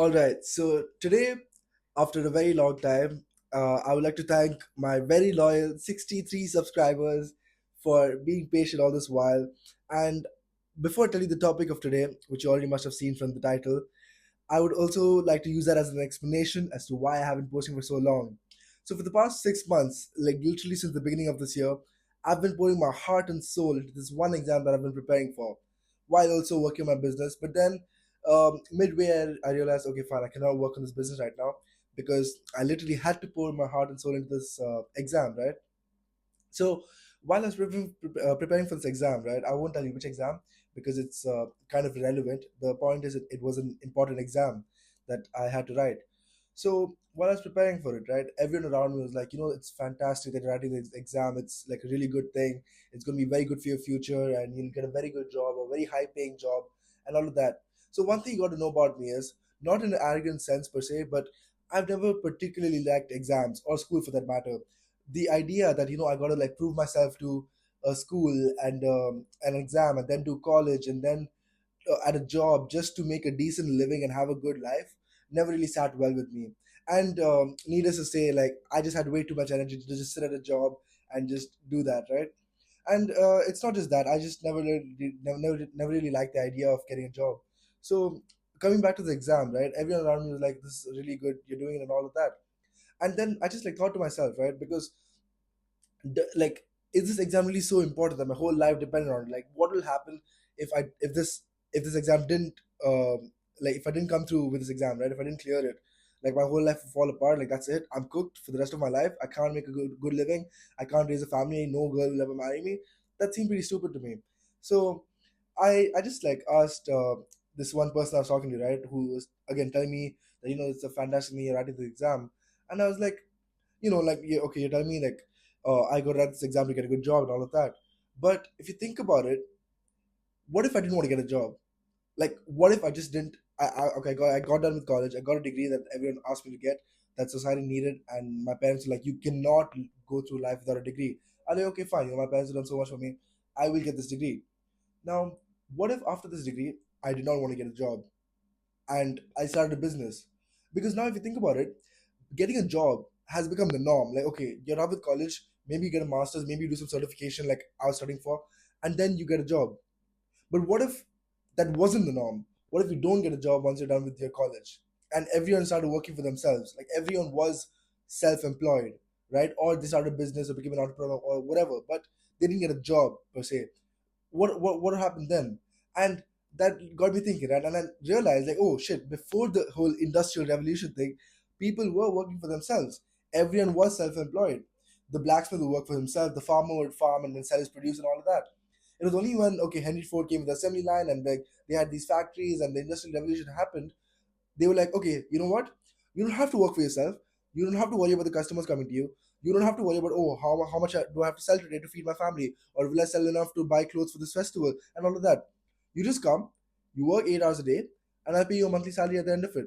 All right. So today, after a very long time, I would like to thank my very loyal 63 subscribers for being patient all this while. And before I tell you the topic of today, which you already must have seen from the title, I would also like to use that as an explanation as to why I haven't posting for so long. So for the past 6 months, like literally since the beginning of this year, I've been pouring my heart and soul into this one exam that I've been preparing for, while also working my business. But then midway, I realized, okay, fine, I cannot work on this business right now because I literally had to pour my heart and soul into this exam, right? So while I was preparing for this exam, right, I won't tell you which exam because it's kind of irrelevant. The point is, it was an important exam that I had to write. So while I was preparing for it, right, everyone around me was like, it's fantastic that you're writing this exam. It's like a really good thing. It's going to be very good for your future, and you'll get a very good job, a very high-paying job, and all of that. So one thing you got to know about me is not in an arrogant sense per se, but I've never particularly liked exams or school for that matter. The idea that I got to like prove myself to a school and an exam and then to college and then at a job just to make a decent living and have a good life never really sat well with me. And needless to say, like I just had way too much energy to just sit at a job and just do that, right? And it's not just that. I just never really liked the idea of getting a job. So coming back to the exam, right? Everyone around me was like, "This is really good. You're doing it," and all of that. And then I just like thought to myself, right? Because like is this exam really so important that my whole life depended on it? Like what will happen if I if this exam didn't like if I didn't come through with this exam, right? If I didn't clear it, like my whole life will fall apart. Like that's it, I'm cooked for the rest of my life. I can't make a good living. I can't raise a family. No girl will ever marry me. That seemed pretty stupid to me. So I just like asked this one person I was talking to, right, who was again telling me that it's a fantastic thing you're writing the exam. And I was like, like, yeah, okay, you're telling me like, I got to write this exam to get a good job and all of that. But if you think about it, what if I didn't want to get a job? Like, what if I just didn't? Okay, I got done with college. I got a degree that everyone asked me to get, that society needed, and my parents were like, you cannot go through life without a degree. I like, okay, fine. My parents have done so much for me. I will get this degree. Now, what if after this degree, I did not want to get a job and I started a business? Because now, if you think about it, getting a job has become the norm. Like, okay, you're done with college, maybe you get a master's, maybe you do some certification like I was studying for, and then you get a job. But what if that wasn't the norm? What if you don't get a job once you're done with your college? And everyone started working for themselves. Like everyone was self-employed, right? Or they started a business or became an entrepreneur or whatever, but they didn't get a job per se. What happened then? And that got me thinking, right? And I realized like, oh shit, before the whole industrial revolution thing, people were working for themselves. Everyone was self-employed. The blacksmith would work for himself, the farmer would farm and then sell his produce and all of that. It was only when Henry Ford came with the assembly line and like they had these factories and the industrial revolution happened, they were like, okay, you know what? You don't have to work for yourself. You don't have to worry about the customers coming to you. You don't have to worry about, oh, how much do I have to sell today to feed my family, or will I sell enough to buy clothes for this festival and all of that. You just come, you work 8 hours a day, and I'll pay you a monthly salary at the end of it.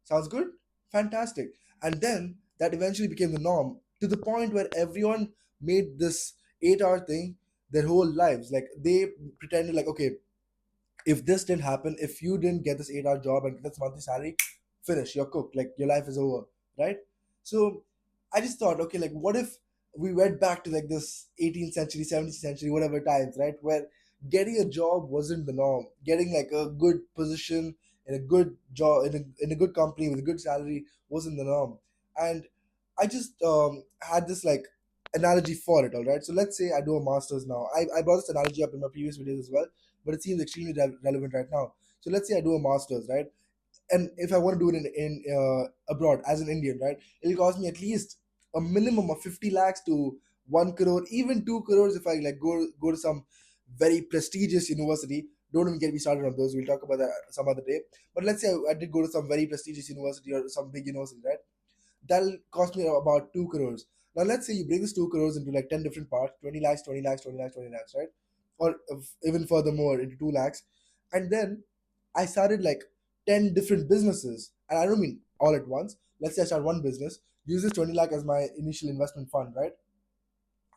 Sounds good? Fantastic. And then that eventually became the norm to the point where everyone made this 8 hour thing their whole lives. Like they pretended like, okay, if this didn't happen, if you didn't get this 8 hour job and get this monthly salary, finish, you're cooked. Like your life is over, right? So I just thought, okay, like what if we went back to like this 18th century, 17th century, whatever times, right? Where getting a job wasn't the norm. Getting like a good position in a good job in a good company with a good salary wasn't the norm. And I just had this like analogy for it, all right? So let's say I do a master's now. I brought this analogy up in my previous videos as well, but it seems extremely relevant right now. So let's say I do a master's, right? And if I want to do it in abroad as an Indian, right, it'll cost me at least a minimum of 50 lakhs to 1 crore, even 2 crores if I like go to some very prestigious university. Don't even get me started on those. We'll talk about that some other day. But let's say I did go to some very prestigious university or some big university, right? That'll cost me about 2 crores. Now let's say you break this 2 crores into like 10 different parts, 20 lakhs, 20 lakhs, 20 lakhs, 20 lakhs, right? Or even furthermore into 2 lakhs. And then I started like 10 different businesses. And I don't mean all at once. Let's say I start one business, use this 20 lakh as my initial investment fund, right?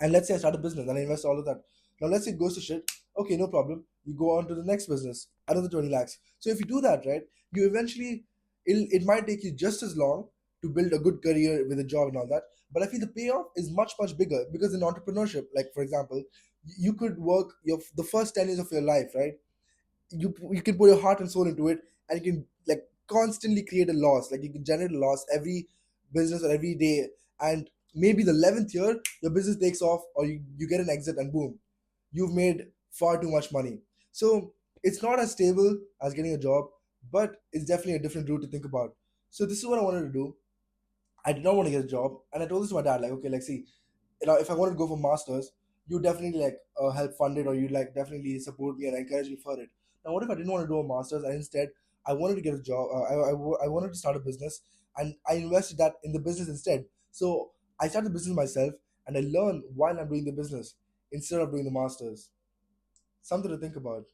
And let's say I start a business and I invest all of that. Now let's say it goes to shit. Okay, no problem. You go on to the next business, another 20 lakhs. So if you do that, right, you eventually it might take you just as long to build a good career with a job and all that. But I feel the payoff is much, much bigger because in entrepreneurship, like for example, you could work the first 10 years of your life, right? You can put your heart and soul into it, and you can like constantly create a loss. Like you can generate a loss every business or every day, and maybe the 11th year your business takes off, or you get an exit, and boom, you've made far too much money. So it's not as stable as getting a job, but it's definitely a different route to think about. So this is what I wanted to do. I did not want to get a job, and I told this to my dad, like, okay, like, see, if I wanted to go for masters, you definitely like help fund it, or you like definitely support me and encourage me for it. Now, what if I didn't want to do a masters, and instead I wanted to get a job? I wanted to start a business, and I invested that in the business instead. So I started the business myself, and I learn while I'm doing the business instead of doing the masters. Something to think about.